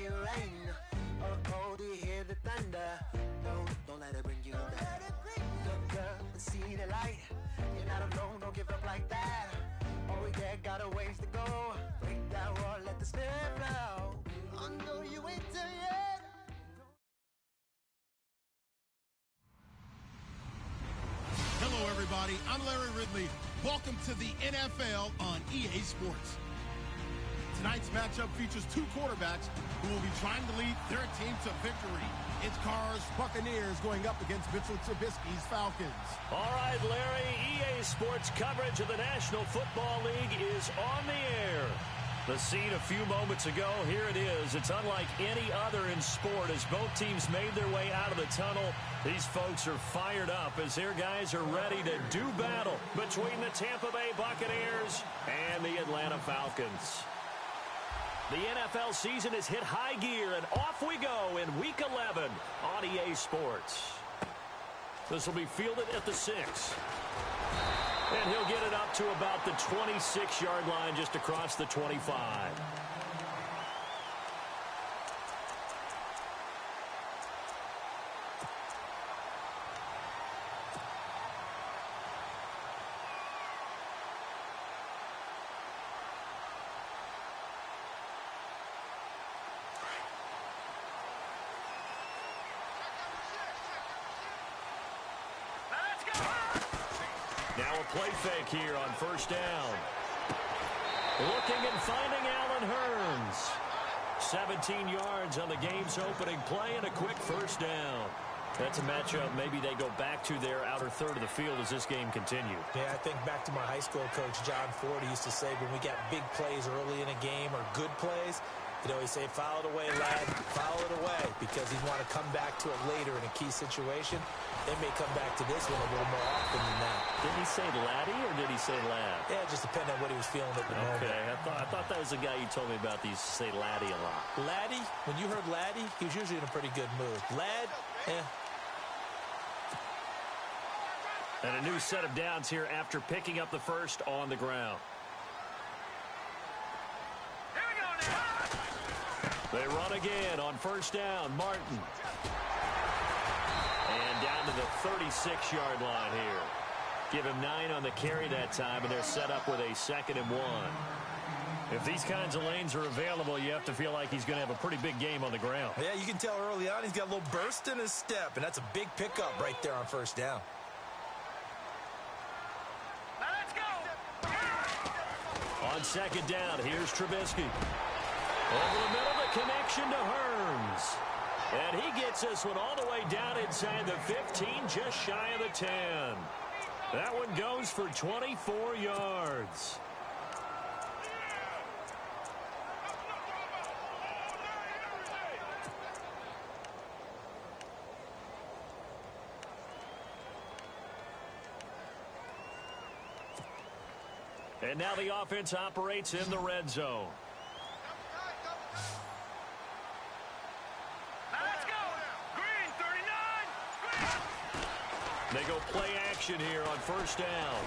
it rain. Oh, do you hear the thunder? Don't let it bring you down. Look up and see the light. You're not alone, don't give up like that. Oh yeah, got a ways to go. Break that wall, let the spirit flow. I know you ain't there yet. Hello, everybody. I'm Larry Ridley. Welcome to the NFL on EA Sports. Tonight's matchup features two quarterbacks who will be trying to lead their team to victory. It's Carr's Buccaneers going up against Mitchell Trubisky's Falcons. All right, Larry, EA Sports coverage of the National Football League is on the air. The scene a few moments ago, here it is. It's unlike any other in sport as both teams made their way out of the tunnel. These folks are fired up as their guys are ready to do battle between the Tampa Bay Buccaneers and the Atlanta Falcons. The NFL season has hit high gear, and off we go in Week 11 on EA Sports. This will be fielded at the 6. And he'll get it up to about the 26-yard line, just across the 25. Now a play fake here on first down. Looking and finding Allen Hurns. 17 yards on the game's opening play and a quick first down. That's a matchup maybe they go back to their outer third of the field as this game continues. Yeah, I think back to my high school coach, John Ford. He used to say when we got big plays early in a game or good plays, he'd always say, foul it away, lad, foul it away, because he'd want to come back to it later in a key situation. They may come back to this one a little more often than that. Did he say laddie or did he say lad? Yeah, it just depended on what he was feeling at the moment. Okay, I thought that was the guy you told me about. He used to say laddie a lot. Laddie, when you heard laddie, he was usually in a pretty good mood. Lad, And a new set of downs here after picking up the first on the ground. They run again on first down. Martin. And down to the 36-yard line here. Give him 9 on the carry that time, and they're set up with a 2nd and 1. If these kinds of lanes are available, you have to feel like he's going to have a pretty big game on the ground. Yeah, you can tell early on he's got a little burst in his step, and that's a big pickup right there on first down. Now let's go! On 2nd down, here's Trubisky. Over the middle, the connection to Hurns. And he gets this one all the way down inside the 15, just shy of the 10. That one goes for 24 yards. And now the offense operates in the red zone. They go play action here on first down.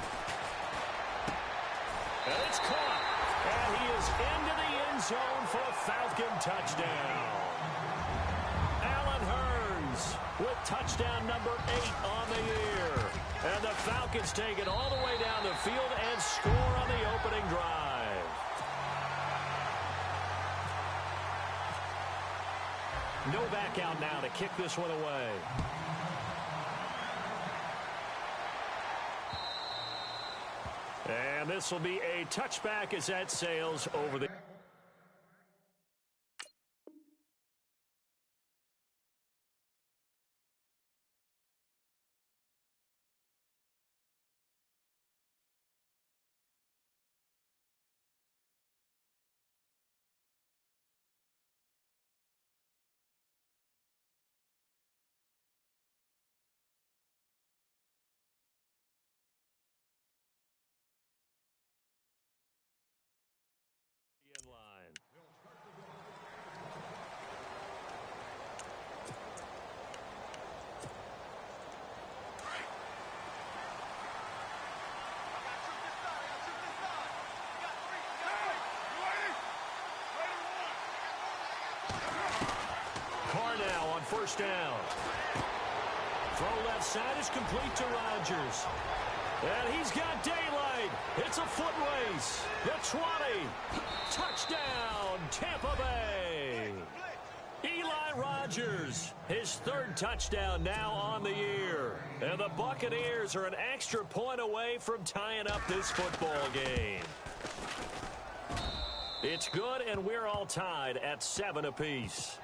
And it's caught. And he is into the end zone for a Falcon touchdown. Allen Hurns with touchdown number 8 on the year. And the Falcons take it all the way down the field and score on the opening drive. No back out now to kick this one away. And this will be a touchback as that sails over the... first down. Throw left side is complete to Rodgers. And he's got daylight. It's a foot race. The 20. Touchdown, Tampa Bay. Eli Rodgers, his third touchdown now on the year. And the Buccaneers are an extra point away from tying up this football game. It's good, and we're all tied at 7 apiece.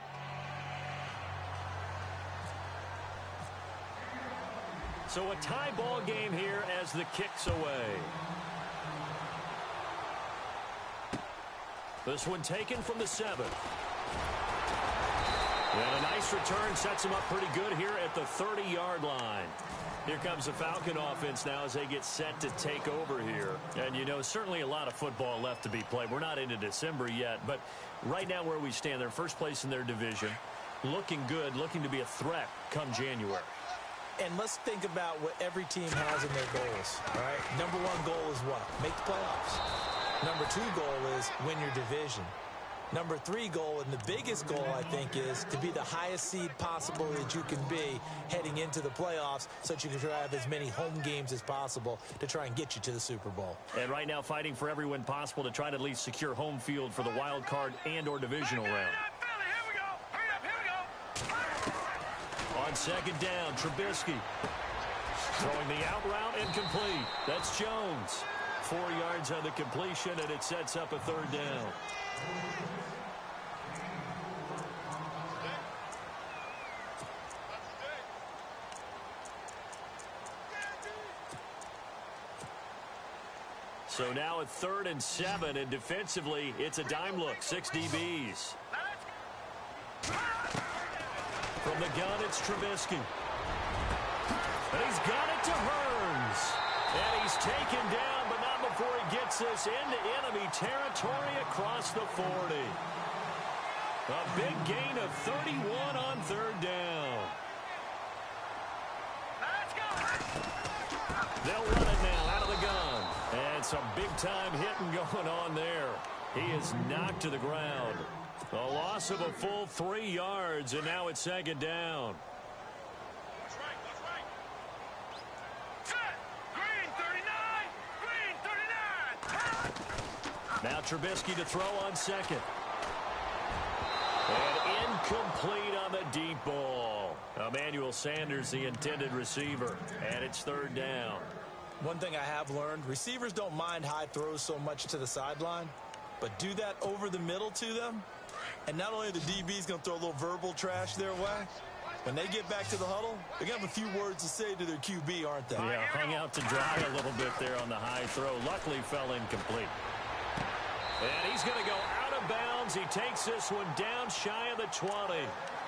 So a tie ball game here as the kick's away. This one taken from the 7. And a nice return sets him up pretty good here at the 30-yard line. Here comes the Falcon offense now as they get set to take over here. And, you know, certainly a lot of football left to be played. We're not into December yet, but right now where we stand, they're first place in their division. Looking good, looking to be a threat come January. And let's think about what every team has in their goals, all right? Number 1 goal is what? Make the playoffs. Number 2 goal is win your division. Number 3 goal, and the biggest goal, I think, is to be the highest seed possible that you can be heading into the playoffs so that you can try to have as many home games as possible to try and get you to the Super Bowl. And right now fighting for every win possible to try to at least secure home field for the wild card and or divisional round. On second down, Trubisky throwing the out route incomplete. That's Jones. 4 yards on the completion, and it sets up a third down. So now a 3rd and 7, and defensively, it's a dime look. 6 DBs. From the gun, it's Trubisky. And he's got it to Hearns. And he's taken down, but not before he gets this into enemy territory across the 40. A big gain of 31 on 3rd down. They'll run it now out of the gun. And some big-time hitting going on there. He is knocked to the ground. A loss of a full 3 yards, and now it's 2nd down. Now Trubisky to throw on 2nd. And incomplete on the deep ball. Emmanuel Sanders, the intended receiver. And it's 3rd down. One thing I have learned, receivers don't mind high throws so much to the sideline, but do that over the middle to them, and not only are the DBs going to throw a little verbal trash their way, when they get back to the huddle, they're going to have a few words to say to their QB, aren't they? Yeah, hung out to dry a little bit there on the high throw. Luckily fell incomplete. And he's going to go out of bounds. He takes this one down shy of the 20.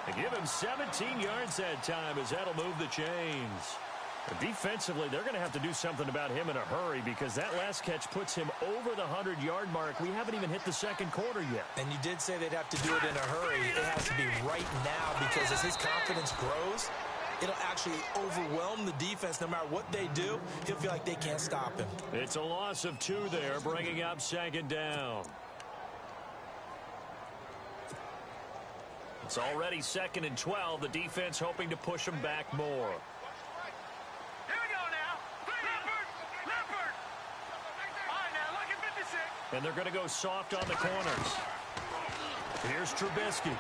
They give him 17 yards that time as that'll move the chains. Defensively, they're going to have to do something about him in a hurry because that last catch puts him over the 100-yard mark. We haven't even hit the 2nd quarter yet. And you did say they'd have to do it in a hurry. It has to be right now because as his confidence grows, it'll actually overwhelm the defense. No matter what they do, he'll feel like they can't stop him. It's a loss of 2 there, bringing up 2nd down. It's already 2nd and 12. The defense hoping to push him back more. And they're going to go soft on the corners. Here's Trubisky.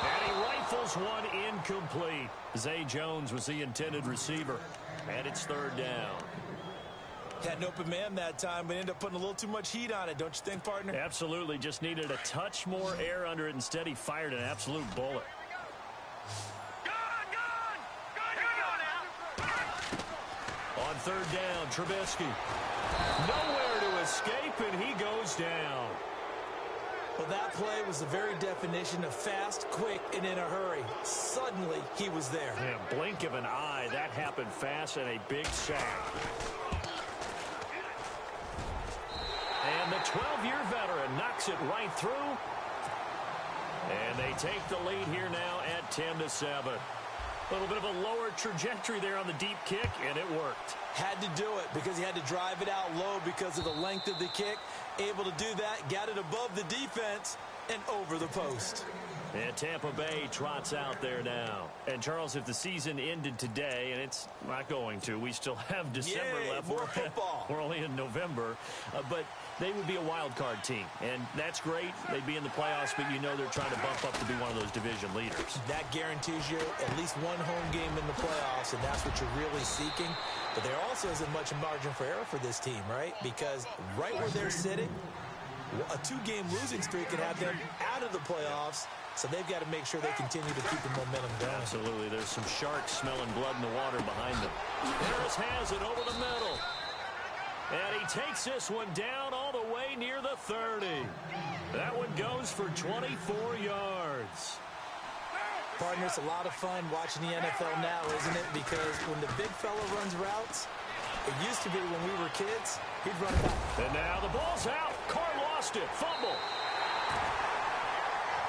And he rifles one incomplete. Zay Jones was the intended receiver. And it's 3rd down. Had an open man that time, but ended up putting a little too much heat on it, don't you think, partner? Absolutely. Just needed a touch more air under it. Instead, he fired an absolute bullet. On 3rd down, Trubisky. Nowhere to escape, and he goes down. Well, that play was the very definition of fast, quick, and in a hurry. Suddenly, he was there. Yeah, blink of an eye. That happened fast and a big sack. And the 12-year veteran knocks it right through. And they take the lead here now at 10-7. A little bit of a lower trajectory there on the deep kick, and it worked. Had to do it because he had to drive it out low because of the length of the kick. Able to do that, got it above the defense and over the post. And Tampa Bay trots out there now. And, Charles, if the season ended today, and it's not going to, we still have December left. More football. We're only in November. But they would be a wild card team. And that's great. They'd be in the playoffs, but you know they're trying to bump up to be one of those division leaders. That guarantees you at least one home game in the playoffs, and that's what you're really seeking. But there also isn't much margin for error for this team, right? Because right where they're sitting, a 2-game losing streak could have them out of the playoffs. So they've got to make sure they continue to keep the momentum going. Absolutely. There's some sharks smelling blood in the water behind them. Harris has it over the middle. And he takes this one down all the way near the 30. That one goes for 24 yards. Partner, it's a lot of fun watching the NFL now, isn't it? Because when the big fella runs routes, it used to be when we were kids, he'd run back. And now the ball's out. Carr lost it. Fumble.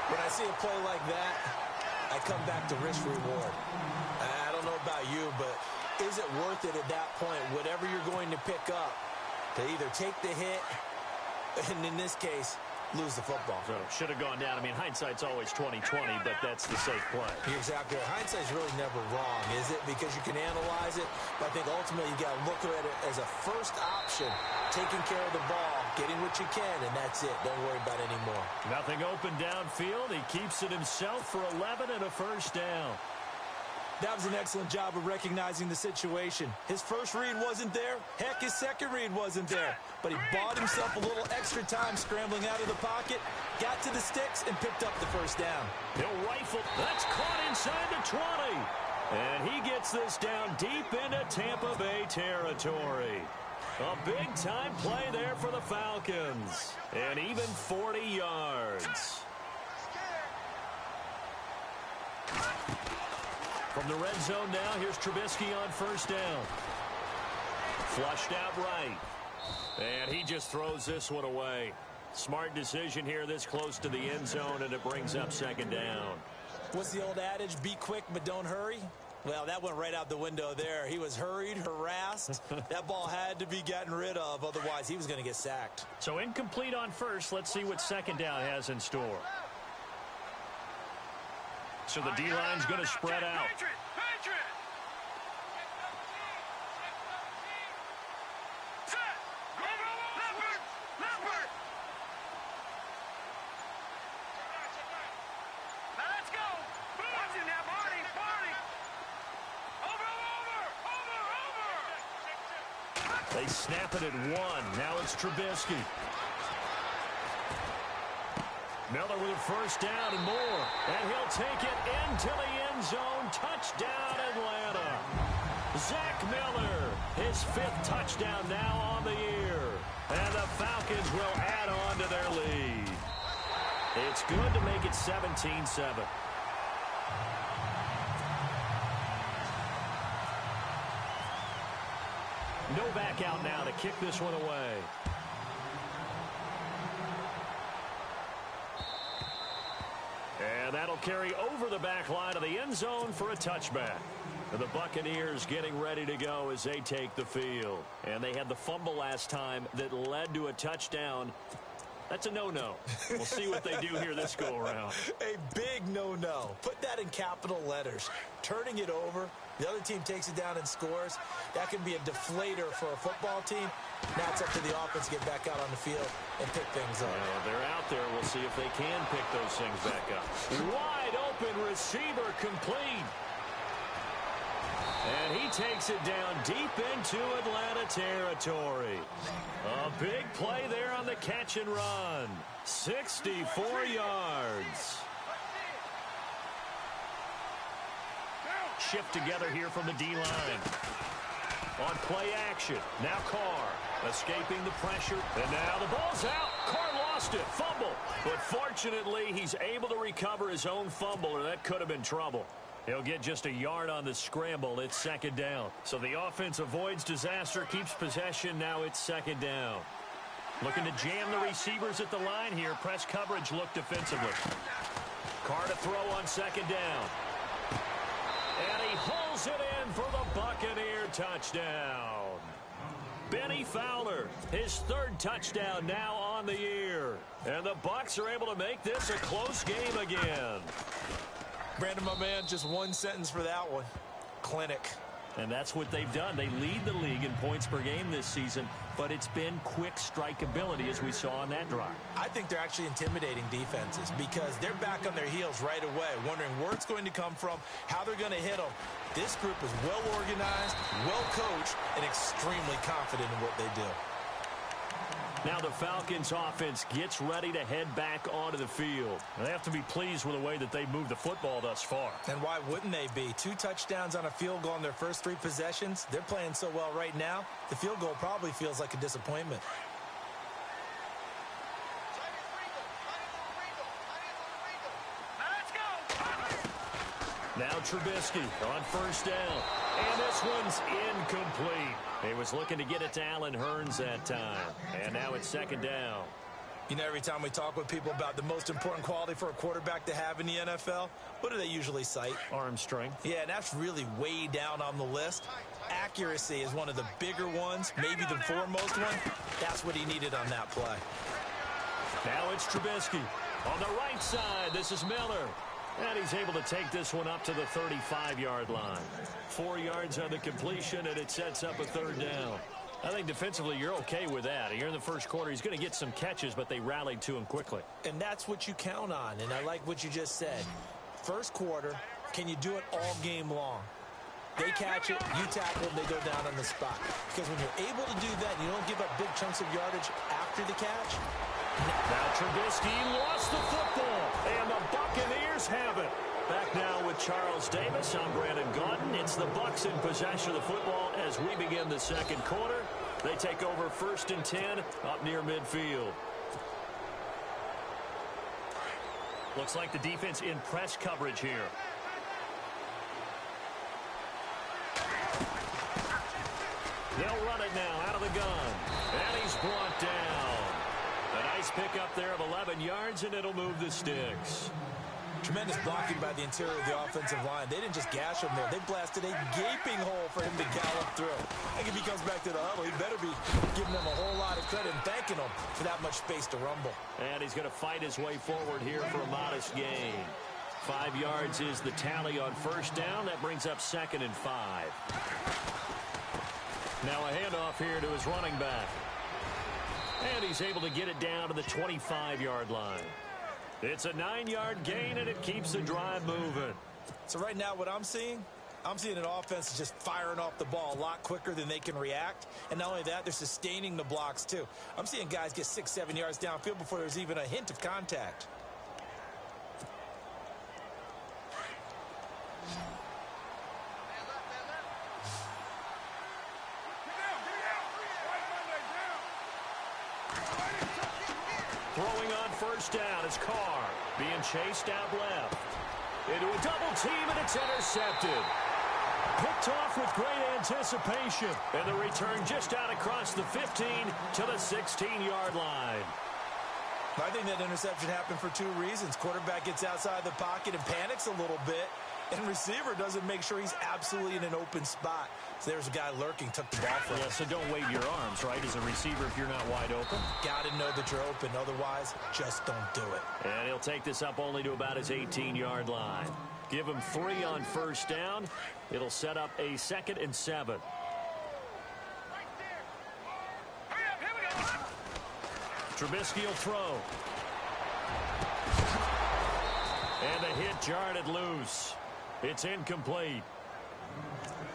When I see a play like that, I come back to risk reward. I don't know about you, but is it worth it at that point, whatever you're going to pick up, to either take the hit, and in this case, lose the football? So should have gone down. I mean, hindsight's always 20/20, but that's the safe play. You're exactly right. Hindsight's really never wrong, is it? Because you can analyze it, but I think ultimately you got to look at it as a first option, taking care of the ball, getting what you can, and that's it. Don't worry about it anymore. Nothing open downfield. He keeps it himself for 11 and a first down. That was an excellent job of recognizing the situation. His first read wasn't there. Heck, his second read wasn't there. But he bought himself a little extra time scrambling out of the pocket, got to the sticks, and picked up the first down. He'll rifle. That's caught inside the 20. And he gets this down deep into Tampa Bay territory. A big-time play there for the Falcons. And even 40 yards. From the red zone now, here's Trubisky on first down. Flushed out right. And he just throws this one away. Smart decision here this close to the end zone, and it brings up second down. What's the old adage? Be quick, but don't hurry. Well, that went right out the window there. He was hurried, harassed. That ball had to be gotten rid of, otherwise he was going to get sacked. So incomplete on first. Let's see what second down has in store. So the D-line's going to spread out. They snap it at 1. Now it's Trubisky. Miller with a first down and more. And he'll take it into the end zone. Touchdown, Atlanta. Zach Miller, his 5th touchdown now on the year. And the Falcons will add on to their lead. It's good to make it 17-7. No back out now to kick this one away. And that'll carry over the back line of the end zone for a touchback. The Buccaneers getting ready to go as they take the field. And they had the fumble last time that led to a touchdown. That's a no-no. We'll see what they do here this go-around. A big no-no. Put that in capital letters. Turning it over, the other team takes it down and scores. That can be a deflator for a football team. Now it's up to the offense to get back out on the field and pick things up. They're out there. We'll see if they can pick those things back up. Wide open receiver complete. And he takes it down deep into Atlanta territory. A big play there on the catch and run. 64 yards. Shift together here from the D-line. On play action. Now Carr escaping the pressure. And now the ball's out. Carr lost it. Fumble. But fortunately, he's able to recover his own fumble, or that could have been trouble. He'll get just a yard on the scramble. It's second down. So the offense avoids disaster, keeps possession. Now it's second down. Looking to jam the receivers at the line here. Press coverage look defensively. Carr to throw on second down. And he hauls it in for the Buccaneer touchdown. Benny Fowler, his third touchdown now on the year. And the Bucs are able to make this a close game again. Brandon, my man, just one sentence for that one. Clinic. And that's what they've done. They lead the league in points per game this season, but it's been quick strikeability as we saw on that drive. I think they're actually intimidating defenses because they're back on their heels right away, wondering where it's going to come from, how they're going to hit them. This group is well organized, well coached, and extremely confident in what they do. Now the Falcons offense gets ready to head back onto the field. They have to be pleased with the way that they moved the football thus far. And why wouldn't they be? 2 touchdowns on a field goal in their first 3 possessions. They're playing so well right now, the field goal probably feels like a disappointment. Now Trubisky on first down. And this one's incomplete. He was looking to get it to Allen Hurns that time. And now it's second down. You know, every time we talk with people about the most important quality for a quarterback to have in the NFL, what do they usually cite? Arm strength. Yeah, and that's really way down on the list. Accuracy is one of the bigger ones, maybe the foremost one. That's what he needed on that play. Now it's Trubisky. On the right side, this is Miller. And he's able to take this one up to the 35-yard line. 4 yards on the completion, and it sets up a third down. I think defensively you're okay with that. Here in the first quarter, he's going to get some catches, but they rallied to him quickly. And that's what you count on, and I like what you just said. First quarter, can you do it all game long? They catch it, you tackle them, they go down on the spot. Because when you're able to do that, and you don't give up big chunks of yardage after the catch. Now Trubisky lost the football, and the Buccaneers have it. Back now with Charles Davis. I'm Brandon Gaudin. It's the Bucs in possession of the football as we begin the second quarter. They take over 1st and 10 up near midfield. Looks like the defense in press coverage here. They'll run it now out of the gun. And he's brought down. A nice pickup there of 11 yards, and it'll move the sticks. Tremendous blocking by the interior of the offensive line. They didn't just gash him there. They blasted a gaping hole for him to gallop through. I think if he comes back to the huddle, he better be giving them a whole lot of credit and thanking them for that much space to rumble. And he's going to fight his way forward here for a modest gain. 5 yards is the tally on first down. That brings up 2nd and 5. Now a handoff here to his running back. And he's able to get it down to the 25-yard line. It's a 9-yard gain, and it keeps the drive moving. So right now what I'm seeing an offense is just firing off the ball a lot quicker than they can react. And not only that, they're sustaining the blocks too. I'm seeing guys get 6-7 yards downfield before there's even a hint of contact. Throwing on first down is Carr. Being chased out left. Into a double team, and it's intercepted. Picked off with great anticipation. And the return just out across the 15 to the 16-yard line. I think that interception happened for 2 reasons. Quarterback gets outside the pocket and panics a little bit. And receiver doesn't make sure he's absolutely in an open spot. So there's a guy lurking, took the ball from him. Yeah, so don't wave your arms, right, as a receiver if you're not wide open. Got to know that you're open. Otherwise, just don't do it. And he'll take this up only to about his 18-yard line. Give him 3 on first down. It'll set up a 2nd and 7. Trubisky will throw. And the hit jarred it loose. It's incomplete.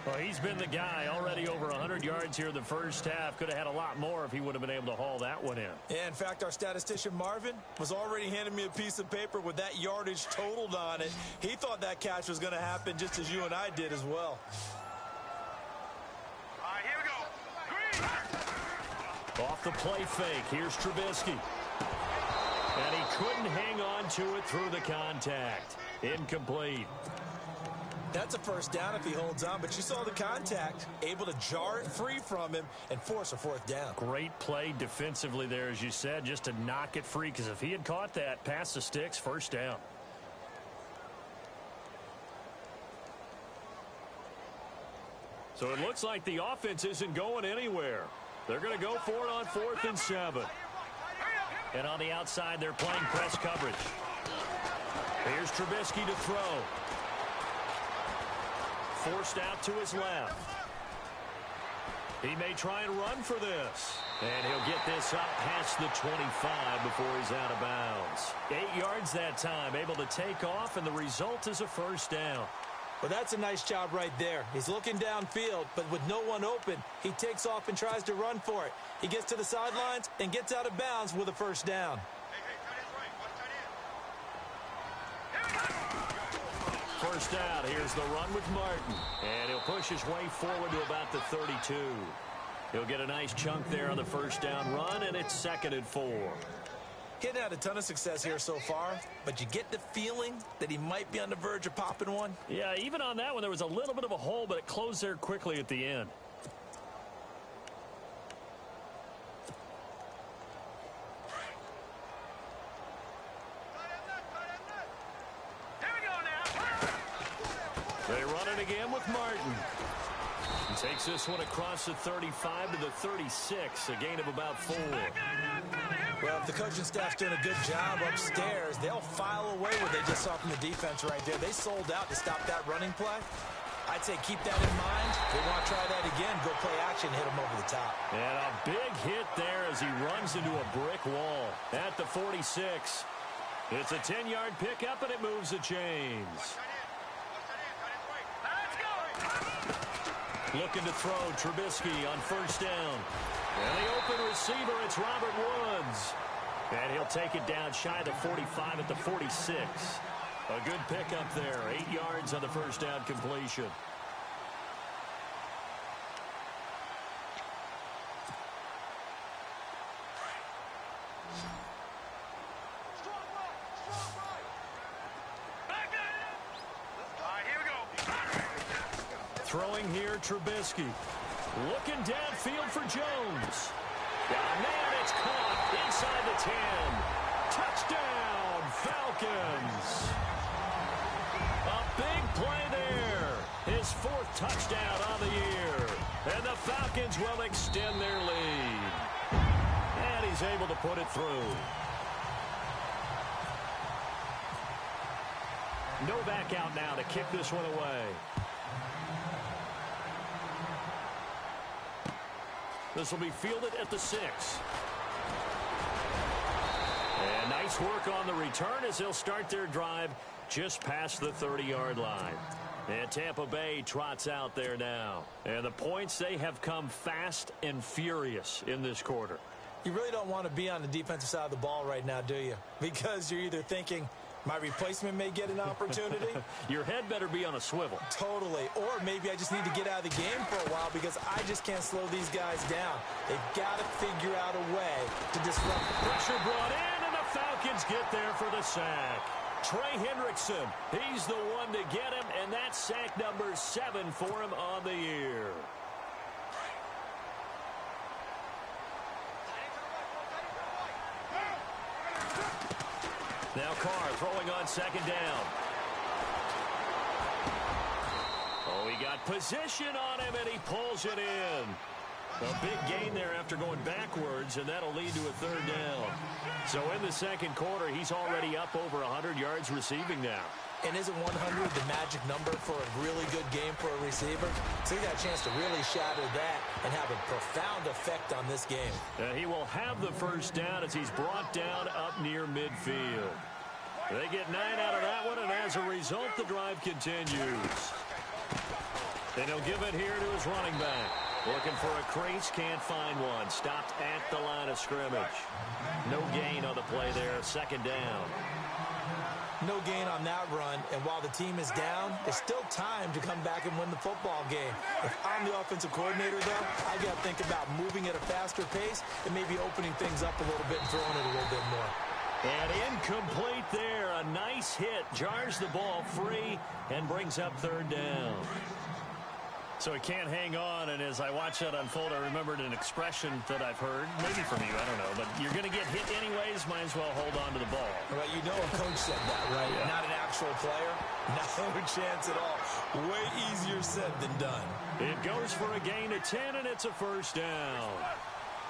Well, he's been the guy already over 100 yards here in the first half. Could have had a lot more if he would have been able to haul that one in. Yeah, in fact, our statistician Marvin was already handing me a piece of paper with that yardage totaled on it. He thought that catch was going to happen just as you and I did as well. All right, here we go. Off the play fake, here's Trubisky. And he couldn't hang on to it through the contact. Incomplete. That's a first down if he holds on, but you saw the contact, able to jar it free from him and force a 4th down. Great play defensively there, as you said, just to knock it free, because if he had caught that, past the sticks, first down. So it looks like the offense isn't going anywhere. They're going to go for it on 4th and 7. And on the outside, they're playing press coverage. Here's Trubisky to throw. Forced out to his left. He may try and run for this. And he'll get this up past the 25 before he's out of bounds. 8 yards that time, able to take off, and the result is a first down. Well, that's a nice job right there. He's looking downfield, but with no one open, he takes off and tries to run for it. He gets to the sidelines and gets out of bounds with a first down. First out, here's the run with Martin. And he'll push his way forward to about the 32. He'll get a nice chunk there on the first down run, and it's 2nd and 4. He hadn't had a ton of success here so far, but you get the feeling that he might be on the verge of popping one. Yeah, even on that one, there was a little bit of a hole, but it closed there quickly at the end. They run it again with Martin. He takes this one across the 35 to the 36, a gain of about 4. Well, if the coaching staff's doing a good job upstairs, they'll file away what they just saw from the defense right there. They sold out to stop that running play. I'd say keep that in mind. If they want to try that again, go play action, hit them over the top. And a big hit there as he runs into a brick wall at the 46. It's a 10-yard pickup, and it moves the chains. Looking to throw, Trubisky on first down. And the open receiver, it's Robert Woods. And he'll take it down shy of the 45 at the 46. A good pickup there, 8 yards on the first down completion. Throwing here, Trubisky. Looking downfield for Jones. And man, it's caught inside the 10. Touchdown, Falcons. A big play there. His 4th touchdown on the year. And the Falcons will extend their lead. And he's able to put it through. No back out now to kick this one away. This will be fielded at the 6. And nice work on the return as they'll start their drive just past the 30-yard line. And Tampa Bay trots out there now. And the points, they have come fast and furious in this quarter. You really don't want to be on the defensive side of the ball right now, do you? Because you're either thinking, my replacement may get an opportunity. Your head better be on a swivel. Totally. Or maybe I just need to get out of the game for a while because I just can't slow these guys down. They've got to figure out a way to disrupt. Pressure brought in, and the Falcons get there for the sack. Trey Hendrickson, he's the one to get him, and that's sack number 7 for him on the year. Now Carr throwing on second down. Oh, he got position on him, and he pulls it in. A big gain there after going backwards, and that'll lead to a 3rd down. So in the second quarter, he's already up over 100 yards receiving now. And isn't 100 the magic number for a really good game for a receiver? So he got a chance to really shatter that and have a profound effect on this game. He will have the first down as he's brought down up near midfield. They get 9 out of that one, and as a result, the drive continues. And he'll give it here to his running back. Looking for a crease, can't find one. Stopped at the line of scrimmage. No gain on the play there, 2nd down. No gain on that run, and while the team is down, there's still time to come back and win the football game. If I'm the offensive coordinator, though, I got to think about moving at a faster pace and maybe opening things up a little bit and throwing it a little bit more. And incomplete there. A nice hit. Jars the ball free and brings up 3rd down. So he can't hang on, and as I watch that unfold, I remembered an expression that I've heard, maybe from you, I don't know, but you're going to get hit anyways, might as well hold on to the ball. Well, you know a coach said that, right? Yeah. Not an actual player. No chance at all. Way easier said than done. It goes for a gain of 10, and it's a first down.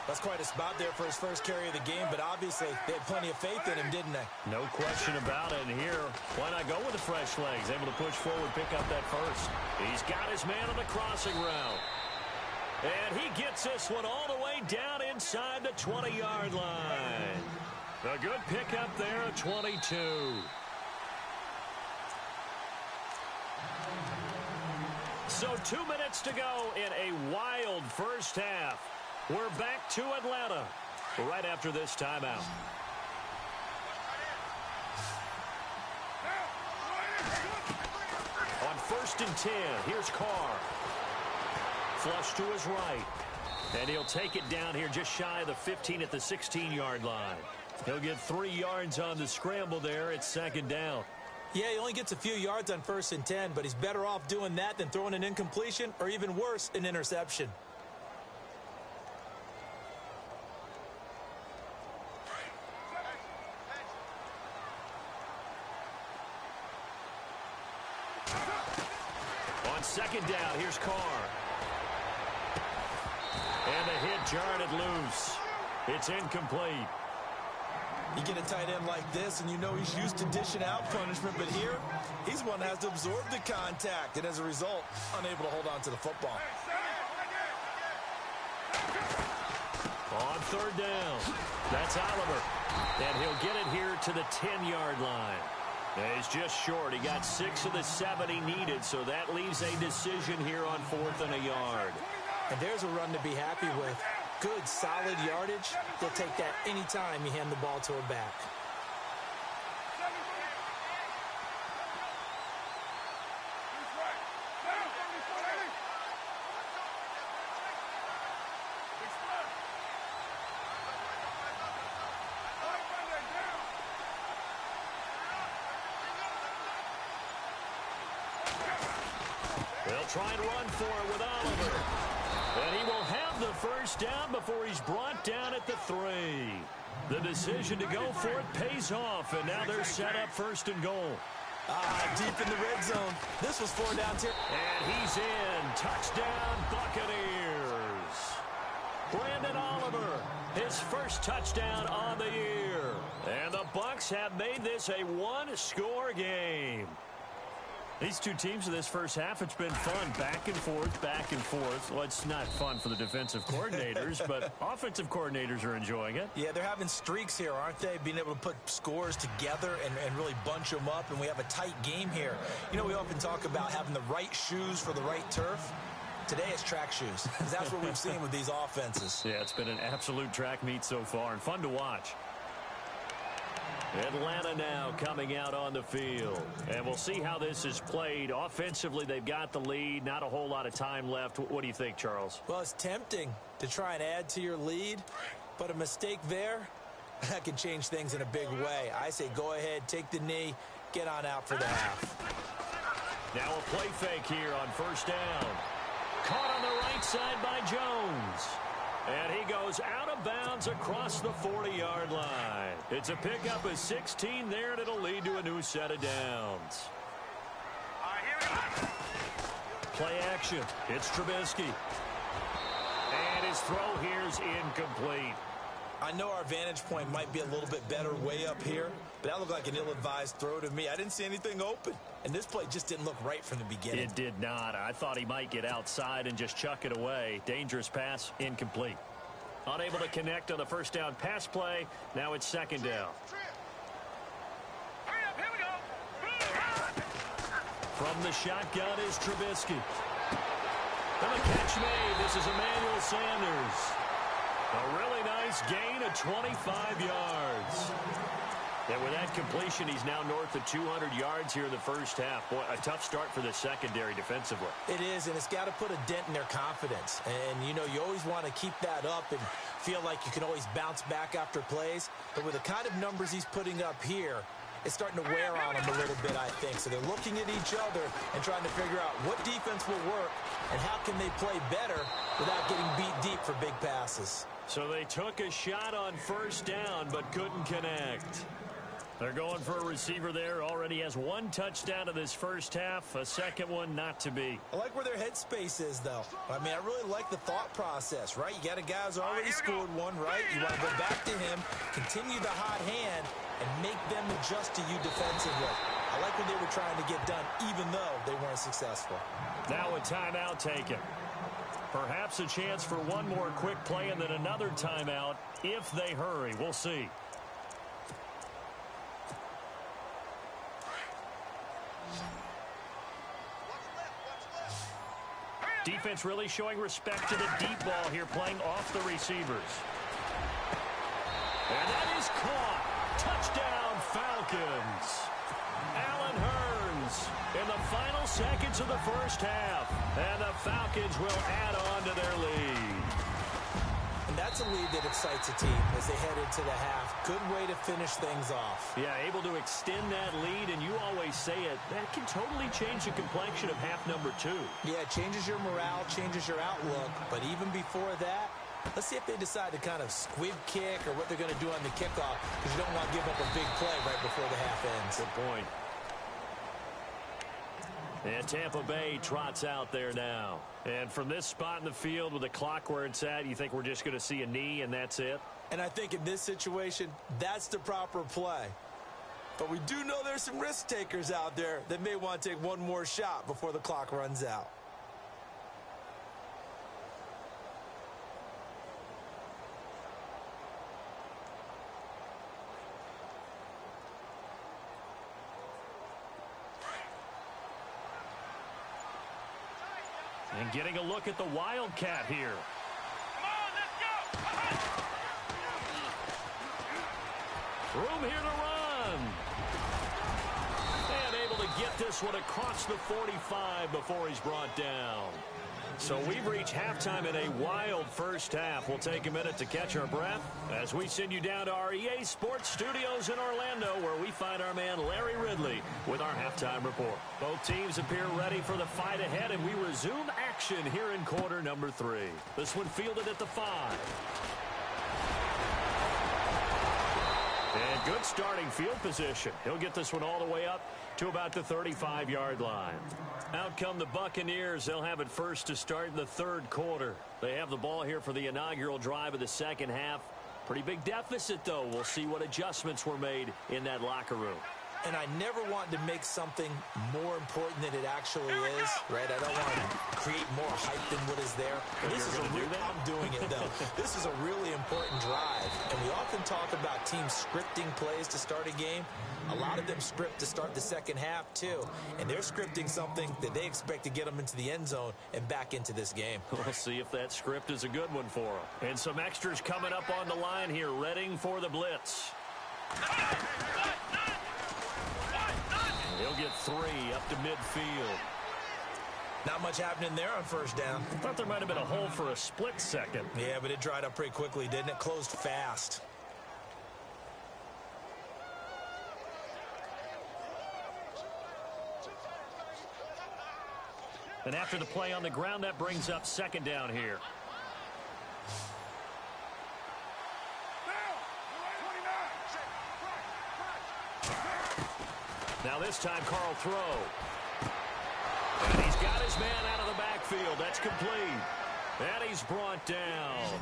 That's quite a spot there for his first carry of the game, but obviously they had plenty of faith in him, didn't they? No question about it. And here, why not go with the fresh legs? Able to push forward, pick up that first. He's got his man on the crossing route. And he gets this one all the way down inside the 20-yard line. A good pickup there at 22. So 2 minutes to go in a wild first half. We're back to Atlanta right after this timeout. On 1st and 10, here's Carr. Flush to his right. And he'll take it down here just shy of the 15 at the 16-yard line. He'll get 3 yards on the scramble there. It's 2nd down. Yeah, he only gets a few yards on 1st and 10, but he's better off doing that than throwing an incompletion or even worse, an interception. On 2nd down, here's Carr. And the hit jarred loose. It's incomplete. You get a tight end like this, and you know he's used to dishing out punishment, but here, he's one that has to absorb the contact, and as a result, unable to hold on to the football. On 3rd down, that's Oliver. And he'll get it here to the 10-yard line. And he's just short. He got 6 of the 7 he needed, so that leaves a decision here on 4th and a yard. And there's a run to be happy with. Good, solid yardage. They'll take that anytime you hand the ball to a back. They'll try and run for it with Oliver. And he will have the first down before he's brought down at the 3. The decision to go for it pays off, and now they're set up 1st and goal. Deep in the red zone. This was 4 down here. And he's in. Touchdown, Buccaneers. Brandon Oliver, his first touchdown on the year. And the Bucs have made this a one-score game. These two teams in this first half, it's been fun. Back and forth, back and forth. Well, it's not fun for the defensive coordinators, but offensive coordinators are enjoying it. Yeah, they're having streaks here, aren't they? Being able to put scores together and really bunch them up, and we have a tight game here. You know, we often talk about having the right shoes for the right turf. Today it's track shoes. That's what we've seen with these offenses. Yeah, it's been an absolute track meet so far, and fun to watch. Atlanta now coming out on the field. And we'll see how this is played. Offensively, they've got the lead. Not a whole lot of time left. What do you think, Charles? Well, it's tempting to try and add to your lead, but a mistake there, that can change things in a big way. I say go ahead, take the knee, get on out for the half. Now a play fake here on 1st down. Caught on the right side by Jones. And he goes out of bounds across the 40-yard line. It's a pickup of 16 there, and it'll lead to a new set of downs. Play action. It's Trubisky. And his throw here's incomplete. I know our vantage point might be a little bit better way up here, but that looked like an ill-advised throw to me. I didn't see anything open, and this play just didn't look right from the beginning. It did not. I thought he might get outside and just chuck it away. Dangerous pass, incomplete. Unable to connect on the 1st down pass play. Now it's 2nd down. From the shotgun is Trubisky. And the catch made. This is Emmanuel Sanders. A really nice gain of 25 yards. And with that completion, he's now north of 200 yards here in the first half. Boy, a tough start for the secondary defensively. It is, and it's got to put a dent in their confidence. And, you know, you always want to keep that up and feel like you can always bounce back after plays. But with the kind of numbers he's putting up here, it's starting to wear on them a little bit, I think. So they're looking at each other and trying to figure out what defense will work and how can they play better without getting beat deep for big passes. So they took a shot on 1st down but couldn't connect. They're going for a receiver there. Already has one touchdown in this first half. A second one not to be. I like where their headspace is, though. I mean, I really like the thought process, right? You got a guy who's already scored one, right? You want to go back to him, continue the hot hand, and make them adjust to you defensively. I like what they were trying to get done, even though they weren't successful. Now a timeout taken. Perhaps a chance for one more quick play and then another timeout if they hurry. We'll see. Defense really showing respect to the deep ball here, playing off the receivers. And that is caught. Touchdown, Falcons. Allen Hurns in the final seconds of the first half. And the Falcons will add on to their lead. And that's a lead that excites a team as they head into the half. Good way to finish things off. Yeah, able to extend that lead, and you always say it, that can totally change the complexion of half number 2. Yeah, it changes your morale, changes your outlook. But even before that, let's see if they decide to kind of squib kick or what they're going to do on the kickoff, because you don't want to give up a big play right before the half ends. Good point. And Tampa Bay trots out there now. And from this spot in the field with the clock where it's at, you think we're just going to see a knee and that's it? And I think in this situation, that's the proper play. But we do know there's some risk takers out there that may want to take one more shot before the clock runs out. And getting a look at the Wildcat here. Come on, let's go. Room here to run. And able to get this one across the 45 before he's brought down. So we've reached halftime in a wild first half. We'll take a minute to catch our breath as we send you down to our EA Sports Studios in Orlando, where we find our man Larry Ridley with our halftime report. Both teams appear ready for the fight ahead, and we resume action here in quarter number 3. This one fielded at the 5. And good starting field position. He'll get this one all the way up to about the 35-yard line. Out come the Buccaneers. They'll have it first to start in the third quarter. They have the ball here for the inaugural drive of the second half. Pretty big deficit, though. We'll see what adjustments were made in that locker room. And I never want to make something more important than it actually is, right? I don't want to create more hype than what is there. But this is I'm doing it, though. This is a really important drive. And we often talk about teams scripting plays to start a game. A lot of them script to start the second half, too. And they're scripting something that they expect to get them into the end zone and back into this game. We'll see if that script is a good one for them. And some extras coming up on the line here, readying for the blitz. He'll get 3 up to midfield. Not much happening there on first down. I thought there might have been a hole for a split second. Yeah, but it dried up pretty quickly, didn't it? Closed fast. And after the play on the ground, that brings up second down here. Now this time, Carl throw. And he's got his man out of the backfield. That's complete. And he's brought down.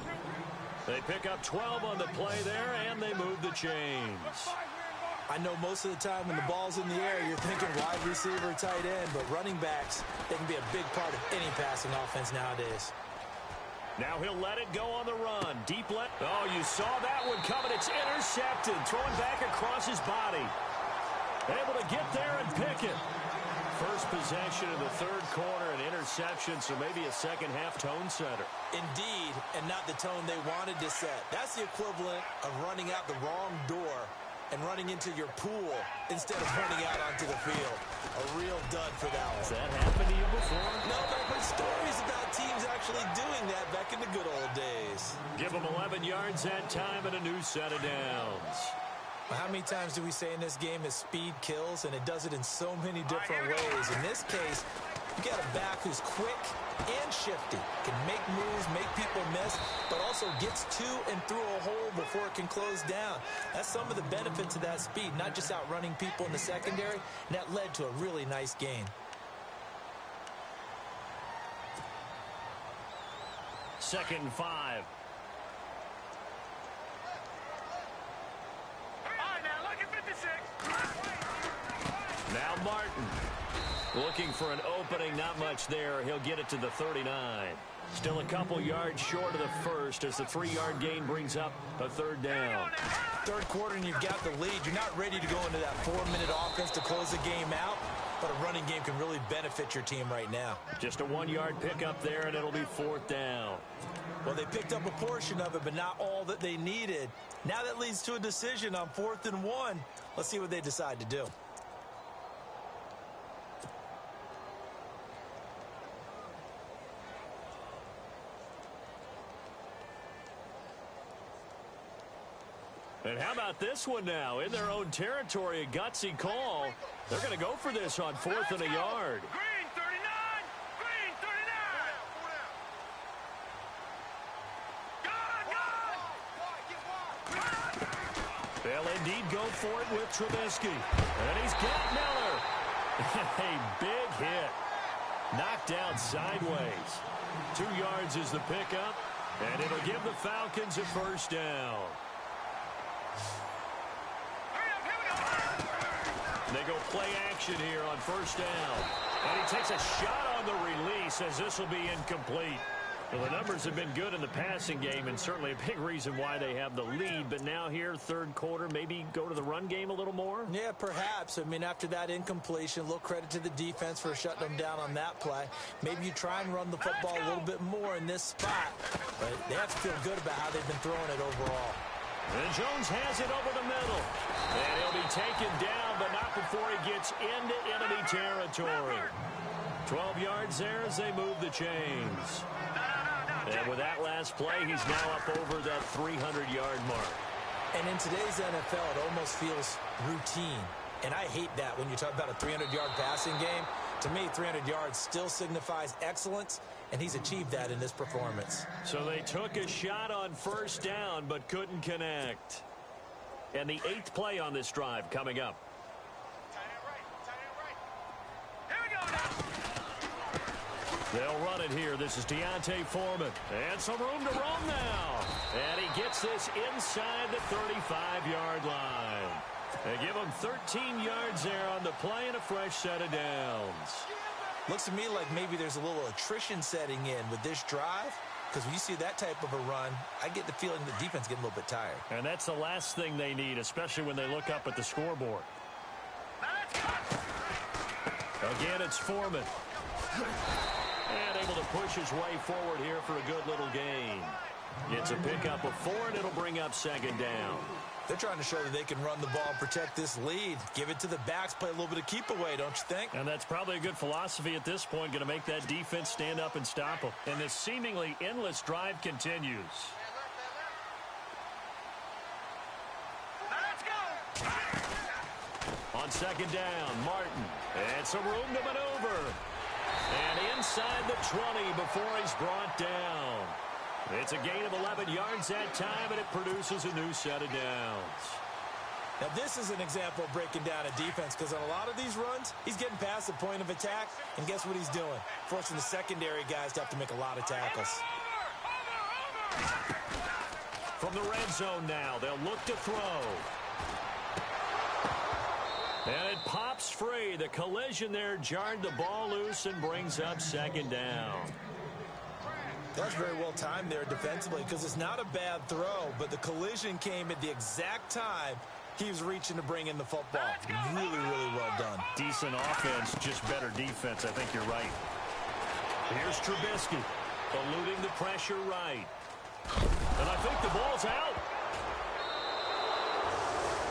They pick up 12 on the play there, and they move the chains. I know most of the time when the ball's in the air, you're thinking wide receiver, tight end, but running backs, they can be a big part of any passing offense nowadays. Now he'll let it go on the run. Deep left. Oh, you saw that one coming. It's intercepted. Throwing back across his body. Able to get there and pick it. First possession of the third quarter, an interception, so maybe a second-half tone setter. Indeed, and not the tone they wanted to set. That's the equivalent of running out the wrong door and running into your pool instead of running out onto the field. A real dud for that one. Has that happened to you before? No, but I've heard stories about teams actually doing that back in the good old days. Give them 11 yards that time and a new set of downs. How many times do we say in this game that speed kills, and it does it in so many different ways? In this case, you got a back who's quick and shifty, can make moves, make people miss, but also also gets to and through a hole before it can close down. That's some of the benefits of that speed, not just outrunning people in the secondary, and that led to a really nice gain. Second and 5. All right, now look at 56. Now Martin looking for an opening. Not much there. He'll get it to the 39. Still a couple yards short of the first as the 3-yard gain brings up a third down. Third quarter and you've got the lead. You're not ready to go into that 4-minute offense to close the game out, but a running game can really benefit your team right now. Just a 1-yard pickup there, and it'll be fourth down. Well, they picked up a portion of it, but not all that they needed. Now that leads to a decision on 4th and 1. Let's see what they decide to do. And how about this one now? In their own territory, a gutsy call. They're going to go for this on 4th and a yard. Green 39. Green 39. They'll indeed go for it with Trubisky. And he's got Miller. A big hit. Knocked out sideways. 2 yards is the pickup. And it'll give the Falcons a first down. They go play action here on first down. And he takes a shot on the release as this will be incomplete. Well, the numbers have been good in the passing game and certainly a big reason why they have the lead. But now here, third quarter, maybe go to the run game a little more? Yeah, perhaps. I mean, after that incompletion, a little credit to the defense for shutting them down on that play. Maybe you try and run the football a little bit more in this spot. But they have to feel good about how they've been throwing it overall. And Jones has it over the middle. And he'll be taken down, but not before he gets into enemy territory. 12 yards there as they move the chains. And with that last play, he's now up over that 300-yard mark. And in today's NFL, it almost feels routine. And I hate that when you talk about a 300-yard passing game. To me, 300 yards still signifies excellence, and he's achieved that in this performance. So they took a shot on first down, but couldn't connect. And the 8th play on this drive coming up. Here we go now. They'll run it here. This is Deontay Foreman. And some room to roam now. And he gets this inside the 35-yard line. They give him 13 yards there on the play and a fresh set of downs. Looks to me like maybe there's a little attrition setting in with this drive. Because when you see that type of a run, I get the feeling the defense getting a little bit tired. And that's the last thing they need, especially when they look up at the scoreboard. Again, it's Foreman. And able to push his way forward here for a good little gain. It's a pickup of 4, and it'll bring up second down. They're trying to show that they can run the ball and protect this lead. Give it to the backs, play a little bit of keep away, don't you think? And that's probably a good philosophy at this point, going to make that defense stand up and stop them. And this seemingly endless drive continues. Let's go. On second down, Martin. And some room to maneuver. And inside the 20 before he's brought down. It's a gain of 11 yards that time, and it produces a new set of downs. Now, this is an example of breaking down a defense, because on a lot of these runs, he's getting past the point of attack, and guess what he's doing? Forcing the secondary guys to have to make a lot of tackles. From the red zone now, they'll look to throw. And it pops free. The collision there jarred the ball loose and brings up second down. That's very well timed there defensively, because it's not a bad throw, but the collision came at the exact time he was reaching to bring in the football. Really, really well done. Decent offense, just better defense. I think you're right. Here's Trubisky, eluding the pressure right. And I think the ball's out.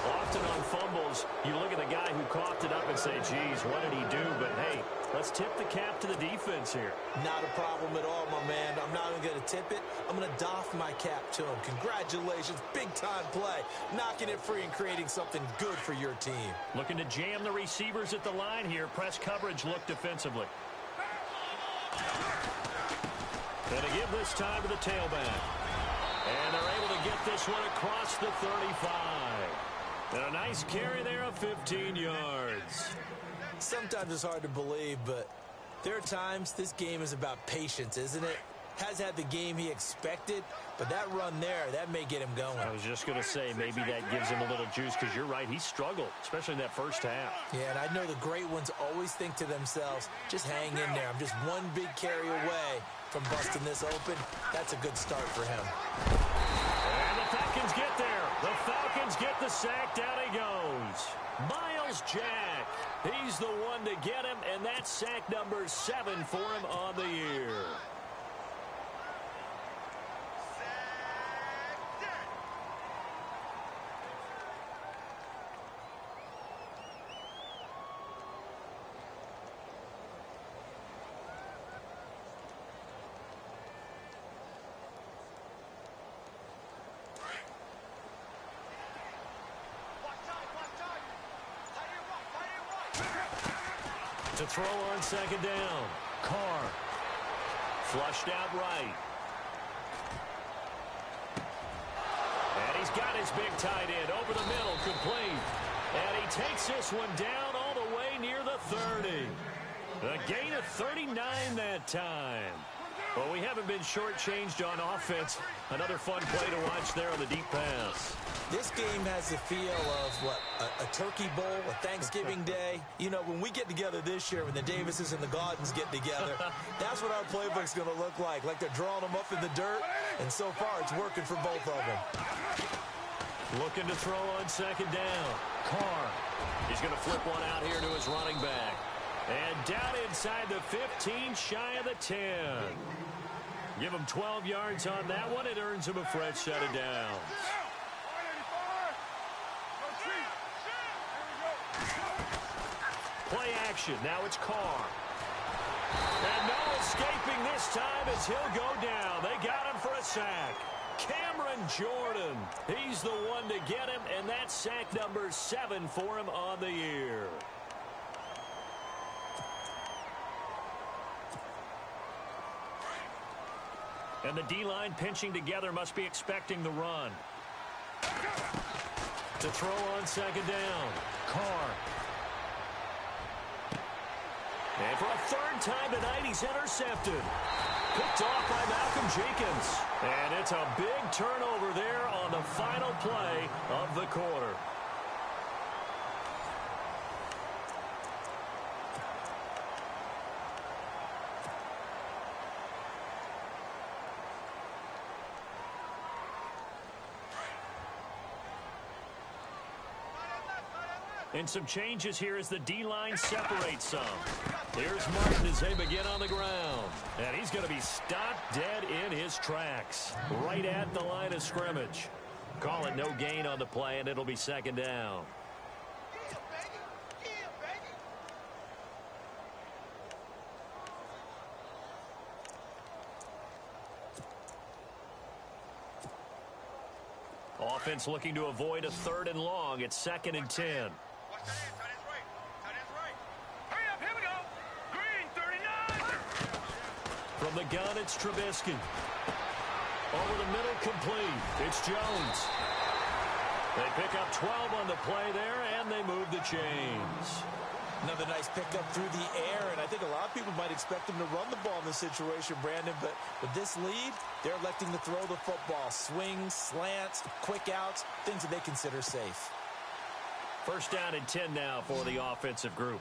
Often on fumbles, you look at the guy who coughed it up and say, geez, what did he do? But, hey, let's tip the cap to the defense here. Not a problem at all, my man. I'm not even going to tip it. I'm going to doff my cap to him. Congratulations. Big-time play. Knocking it free and creating something good for your team. Looking to jam the receivers at the line here. Press coverage look defensively. And to give this time to the tailback. And they're able to get this one across the 35. And a nice carry there of 15 yards. Sometimes it's hard to believe, but there are times this game is about patience, isn't it? Has had the game he expected, but that run there, that may get him going. I was just going to say, maybe that gives him a little juice, because you're right, he struggled, especially in that first half. Yeah, and I know the great ones always think to themselves, just hang in there. I'm just one big carry away from busting this open. That's a good start for him. And the Falcons get there. The Falcons get the sack. Down he goes. Miles Jack. He's the one to get him, and that's sack number 7 for him on the year. To throw on second down. Carr. Flushed out right. And he's got his big tight end over the middle, complete. And he takes this one down all the way near the 30. A gain of 39 that time. Well, we haven't been shortchanged on offense. Another fun play to watch there on the deep pass. This game has the feel of, what, a turkey bowl, a Thanksgiving day. You know, when we get together this year, when the Davises and the Gaudens get together, that's what our playbook's going to look like. Like they're drawing them up in the dirt, and so far it's working for both of them. Looking to throw on second down. Carr. He's going to flip one out here to his running back. And down inside the 15, shy of the 10. Give him 12 yards on that one. It earns him a fresh set of downs. Play action. Now it's Carr. And no escaping this time as he'll go down. They got him for a sack. Cameron Jordan. He's the one to get him, and that's sack number 7 for him on the year. And the D-line pinching together must be expecting the run. To throw on second down. Carr. And for a third time tonight, he's intercepted. Picked off by Malcolm Jenkins. And it's a big turnover there on the final play of the quarter. And some changes here as the D-line separates some. Here's Martin as they begin on the ground. And he's going to be stopped dead in his tracks. Right at the line of scrimmage. Call it no gain on the play, and it'll be second down. Offense looking to avoid a 3rd and long. It's 2nd and 10. From the gun, it's Trubisky. Over the middle, complete. It's Jones. They pick up 12 on the play there, and they move the chains. Another nice pickup through the air, and I think a lot of people might expect them to run the ball in this situation, Brandon, but with this lead, they're electing to throw the football. Swings, slants, quick outs, things that they consider safe. First down and 10 now for the offensive group.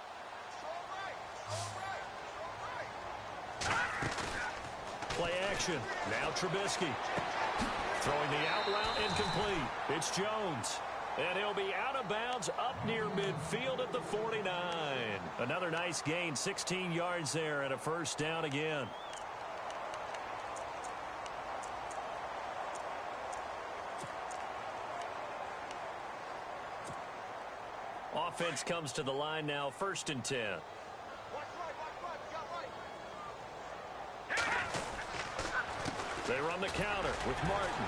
Play action. Now Trubisky. Throwing the out route incomplete. It's Jones. And he'll be out of bounds up near midfield at the 49. Another nice gain, 16 yards there, and a first down again. Offense comes to the line now, 1st and 10. They run the counter with Martin.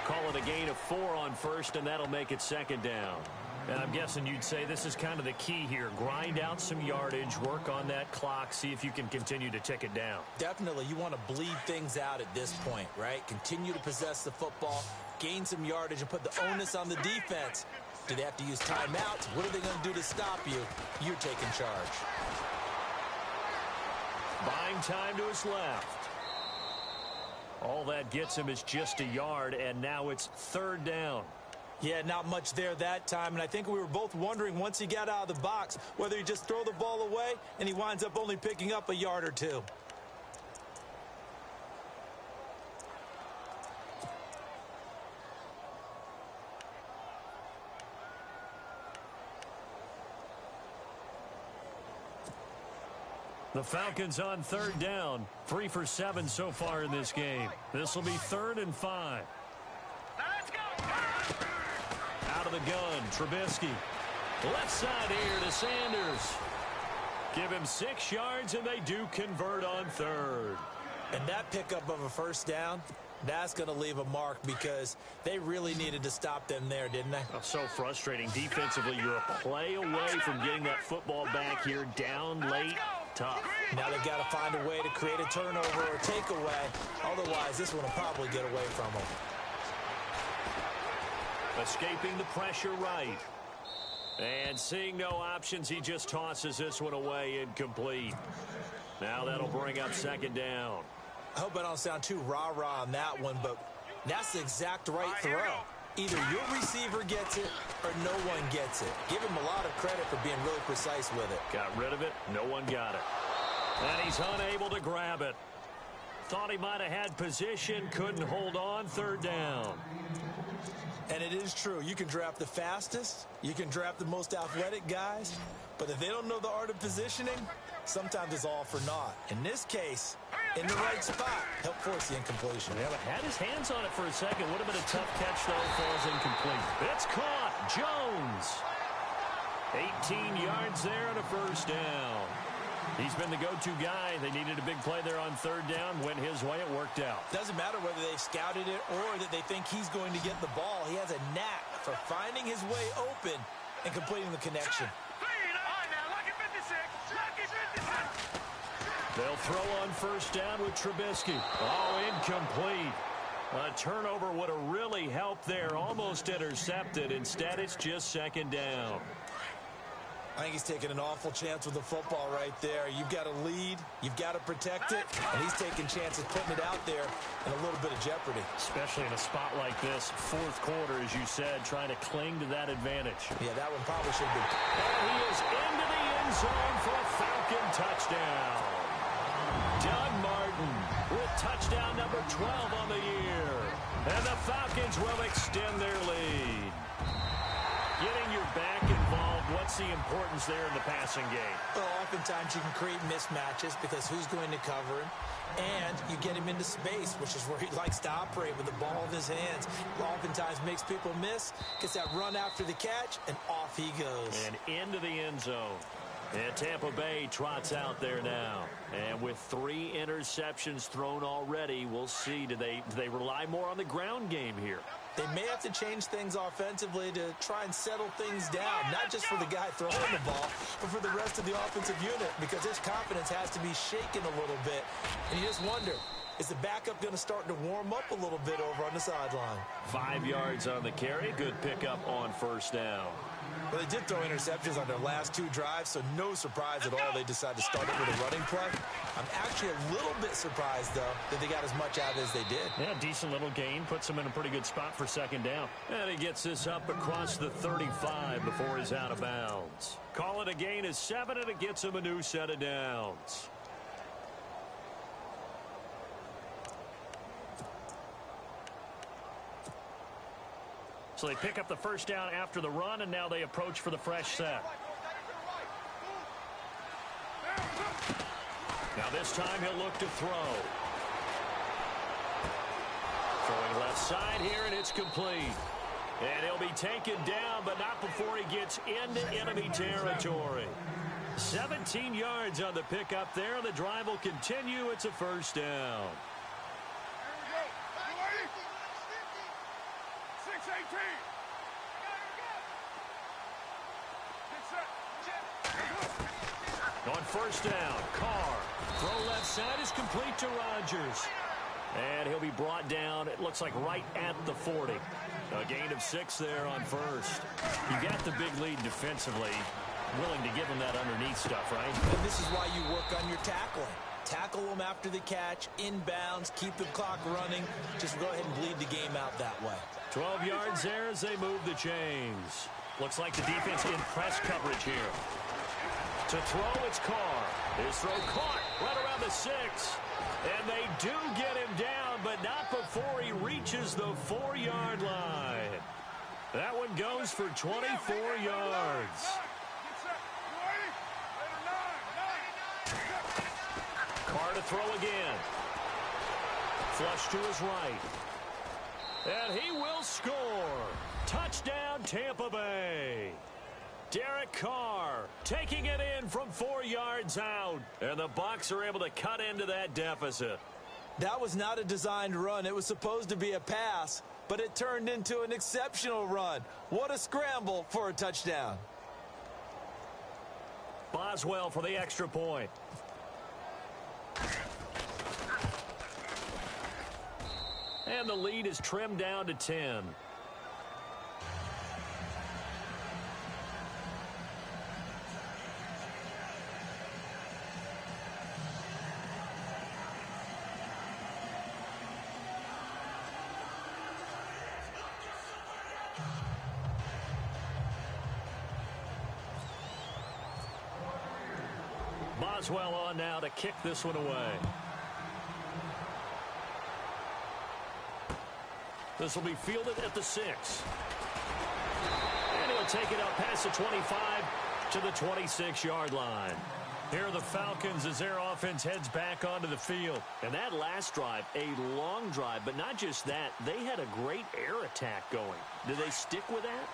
Call it a gain of 4 on first, and that'll make it 2nd down. And I'm guessing you'd say this is kind of the key here. Grind out some yardage, work on that clock, see if you can continue to tick it down. Definitely, you want to bleed things out at this point, right? Continue to possess the football, gain some yardage, and put the onus on the defense. Do they have to use timeouts? What are they going to do to stop you? You're taking charge. Buying time to his left. All that gets him is just a yard, and now it's third down. Yeah, not much there that time, and I think we were both wondering once he got out of the box whether he just throw the ball away and he winds up only picking up a yard or two. The Falcons on third down. 3 for 7 so far in this game. This will be 3rd and 5. Let's go. Out of the gun, Trubisky. Left side here to Sanders. Give him 6 yards, and they do convert on third. And that pickup of a first down, that's going to leave a mark because they really needed to stop them there, didn't they? Oh, so frustrating. Defensively, you're a play away from getting that football back here. Down late, tough. Now they've got to find a way to create a turnover or takeaway. Otherwise, this one will probably get away from them. Escaping the pressure right. And seeing no options, he just tosses this one away incomplete. Now that'll bring up second down. I hope I don't sound too rah-rah on that one, but that's the exact right throw. Either your receiver gets it or no one gets it. Give him a lot of credit for being really precise with it. Got rid of it. No one got it. And he's unable to grab it. Thought he might have had position. Couldn't hold on. Third down. And it is true. You can draft the fastest. You can draft the most athletic guys. But if they don't know the art of positioning, sometimes it's all for naught. In this case, in the right spot, help force the incompletion. Yeah, but had his hands on it for a second. Would have been a tough catch, though. Falls incomplete. It's caught. Jones. 18 yards there and a first down. He's been the go-to guy. They needed a big play there on third down. Went his way. It worked out. Doesn't matter whether they've scouted it or that they think he's going to get the ball. He has a knack for finding his way open and completing the connection. They'll throw on first down with Trubisky. Oh, incomplete. A turnover would have really helped there. Almost intercepted. Instead, it's just second down. I think he's taking an awful chance with the football right there. You've got to lead. You've got to protect it. And he's taking chances putting it out there in a little bit of jeopardy. Especially in a spot like this, fourth quarter, as you said, trying to cling to that advantage. Yeah, that one probably should have been. And he is into the end zone for a Falcon touchdown. Doug Martin with touchdown number 12 on the year. And the Falcons will extend their lead. Getting your back involved, what's the importance there in the passing game? Well, oftentimes you can create mismatches because who's going to cover him? And you get him into space, which is where he likes to operate with the ball in his hands. Oftentimes makes people miss, gets that run after the catch, and off he goes. And into the end zone. And Tampa Bay trots out there now. And with 3 interceptions thrown already, we'll see. Do they rely more on the ground game here? They may have to change things offensively to try and settle things down, not just for the guy throwing the ball, but for the rest of the offensive unit, because his confidence has to be shaken a little bit. And you just wonder, is the backup going to start to warm up a little bit over on the sideline? 5 yards on the carry. Good pickup on first down. Well, they did throw interceptions on their last 2 drives, so no surprise at all they decided to start it with a running play. I'm actually a little bit surprised, though, that they got as much out as they did. Yeah, decent little gain. Puts them in a pretty good spot for second down. And he gets this up across the 35 before he's out of bounds. Call it a gain of 7, and it gets him a new set of downs. So they pick up the first down after the run, and now they approach for the fresh set. Now this time he'll look to throw. Throwing left side here, and it's complete. And he'll be taken down, but not before he gets into enemy territory. 17 yards on the pickup there. The drive will continue. It's a first down. 6-18. on first down. Carr. Throw left side is complete to Rodgers. And he'll be brought down, it looks like right at the 40. A gain of 6 there on first. You got the big lead defensively. Willing to give him that underneath stuff, right? And this is why you work on your tackling. Tackle them after the catch, inbounds, keep the clock running. Just go ahead and bleed the game out that way. 12 yards there as they move the chains. Looks like the defense in press coverage here. To throw, it's Carr. His throw caught right around the 6. And they do get him down, but not before he reaches the 4-yard line. That one goes for 24 yards. Carr to throw again. Flush to his right. And he will score. Touchdown, Tampa Bay. Derek Carr taking it in from 4 yards out. And the Bucs are able to cut into that deficit. That was not a designed run. It was supposed to be a pass, but it turned into an exceptional run. What a scramble for a touchdown. Boswell for the extra point. And the lead is trimmed down to 10. Boswell on now to kick this one away. This will be fielded at the 6. And he'll take it up past the 25 to the 26-yard line. Here are the Falcons as their offense heads back onto the field. And that last drive, a long drive, but not just that. They had a great air attack going. Do they stick with that?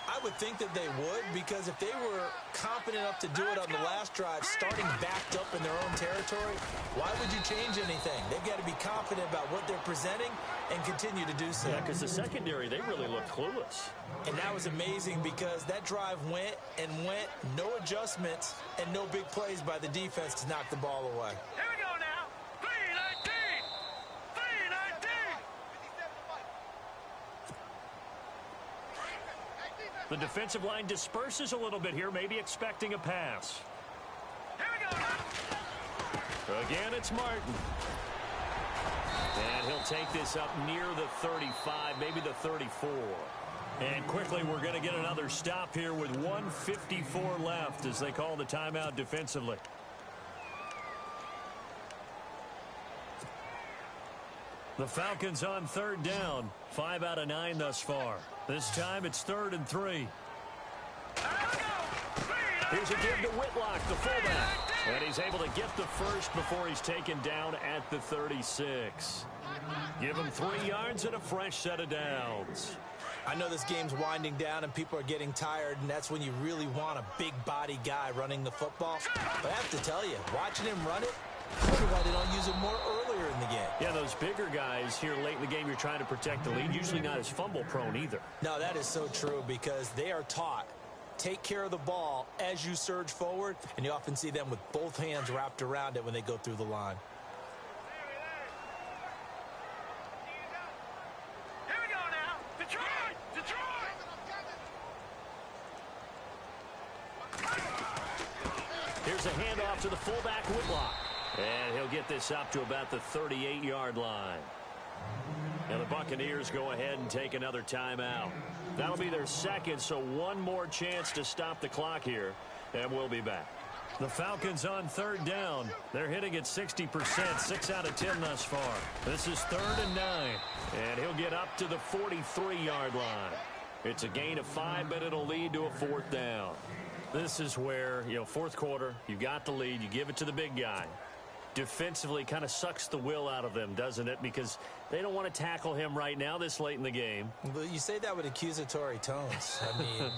I would think that they would, because if they were confident enough to do it on the last drive, starting backed up in their own territory, why would you change anything? They've got to be confident about what they're presenting and continue to do so. Yeah, because the secondary, they really looked clueless. And that was amazing because that drive went and went, no adjustments, and no big plays by the defense to knock the ball away. Here we go now. 319. 319. The defensive line disperses a little bit here, maybe expecting a pass. Here we go now. Again, it's Martin. And he'll take this up near the 35, maybe the 34. And quickly, we're going to get another stop here with 1:54 left as they call the timeout defensively. The Falcons on third down. 5 out of 9 thus far. This time it's 3rd and 3. Here's a give to Whitlock, the fullback. And he's able to get the first before he's taken down at the 36. Give him 3 yards and a fresh set of downs. I know this game's winding down and people are getting tired, and that's when you really want a big body guy running the football. But I have to tell you, watching him run it, I wonder why they don't use it more earlier in the game. Yeah, those bigger guys here late in the game, you're trying to protect the lead, usually not as fumble prone either. No, that is so true because they are taught, take care of the ball as you surge forward, and you often see them with both hands wrapped around it when they go through the line. Here we go now. Detroit! Detroit! Here's a handoff to the fullback, Whitlock. And he'll get this up to about the 38-yard line. And the Buccaneers go ahead and take another timeout. That'll be their second, so one more chance to stop the clock here, and we'll be back. The Falcons on third down. They're hitting at 60%, 6 out of 10 thus far. This is 3rd and 9, and he'll get up to the 43-yard line. It's a gain of 5, but it'll lead to a 4th down. This is where, fourth quarter, you got the lead, you give it to the big guy. Defensively kind of sucks the will out of them, doesn't it? Because they don't want to tackle him right now this late in the game. Well, you say that with accusatory tones. I mean,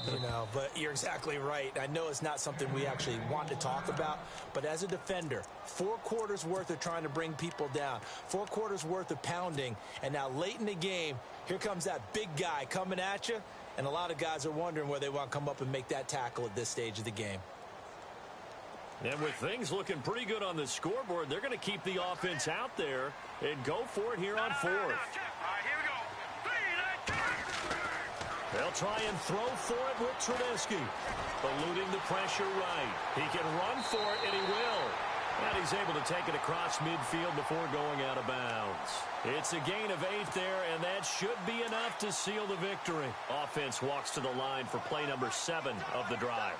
but you're exactly right. I know it's not something we actually want to talk about, but as a defender, 4 quarters worth of trying to bring people down, 4 quarters worth of pounding, and now late in the game, here comes that big guy coming at you, and a lot of guys are wondering where they want to come up and make that tackle at this stage of the game. And with things looking pretty good on the scoreboard, they're going to keep the offense out there and go for it here on fourth. All right, here we go. They'll try and throw for it with Trubisky. Eluding the pressure right. He can run for it, and he will. And he's able to take it across midfield before going out of bounds. It's a gain of 8 there, and that should be enough to seal the victory. Offense walks to the line for play number 7 of the drive.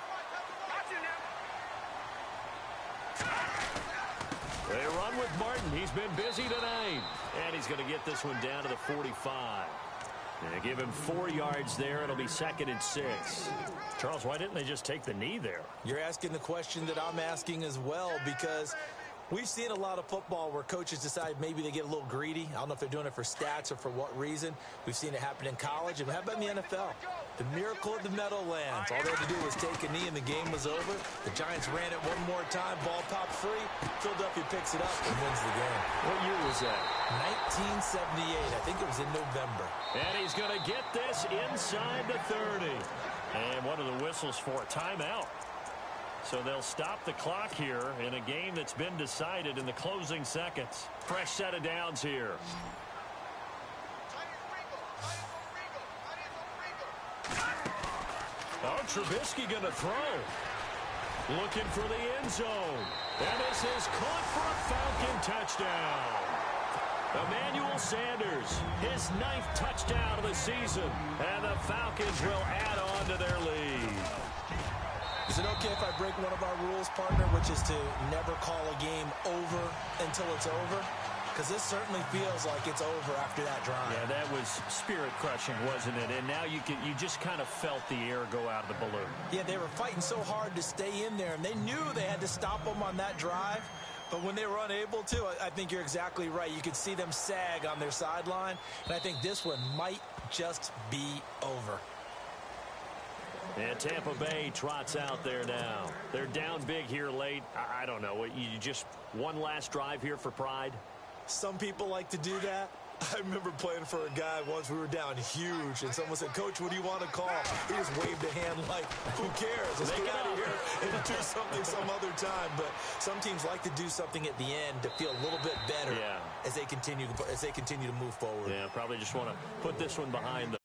They run with Martin. He's been busy tonight. And he's going to get this one down to the 45. And give him 4 yards there. It'll be 2nd and 6. Charles, why didn't they just take the knee there? You're asking the question that I'm asking as well, because we've seen a lot of football where coaches decide maybe they get a little greedy. I don't know if they're doing it for stats or for what reason. We've seen it happen in college. And how about in the NFL? The miracle of the Meadowlands. All they had to do was take a knee and the game was over. The Giants ran it one more time. Ball popped free. Philadelphia picks it up and wins the game. What year was that? 1978. I think it was in November. And he's going to get this inside the 30. And what are the whistles for? Timeout. So they'll stop the clock here in a game that's been decided in the closing seconds. Fresh set of downs here. Oh, Trubisky going to throw. Looking for the end zone. And this is caught for a Falcon touchdown. Emmanuel Sanders, his 9th touchdown of the season. And the Falcons will add on to their lead. Is it okay if I break one of our rules, partner, which is to never call a game over until it's over? Because this certainly feels like it's over after that drive. Yeah, that was spirit-crushing, wasn't it? And now you just kind of felt the air go out of the balloon. Yeah, they were fighting so hard to stay in there, and they knew they had to stop them on that drive. But when they were unable to, I think you're exactly right. You could see them sag on their sideline, and I think this one might just be over. And Tampa Bay trots out there now. They're down big here late. I don't know. You just one last drive here for pride? Some people like to do that. I remember playing for a guy once. We were down huge, and someone said, "Coach, what do you want to call?" He just waved a hand like, "Who cares? Let's get out of here and do something some other time." But some teams like to do something at the end to feel a little bit better as they continue to move forward. Yeah, probably just want to put this one behind them.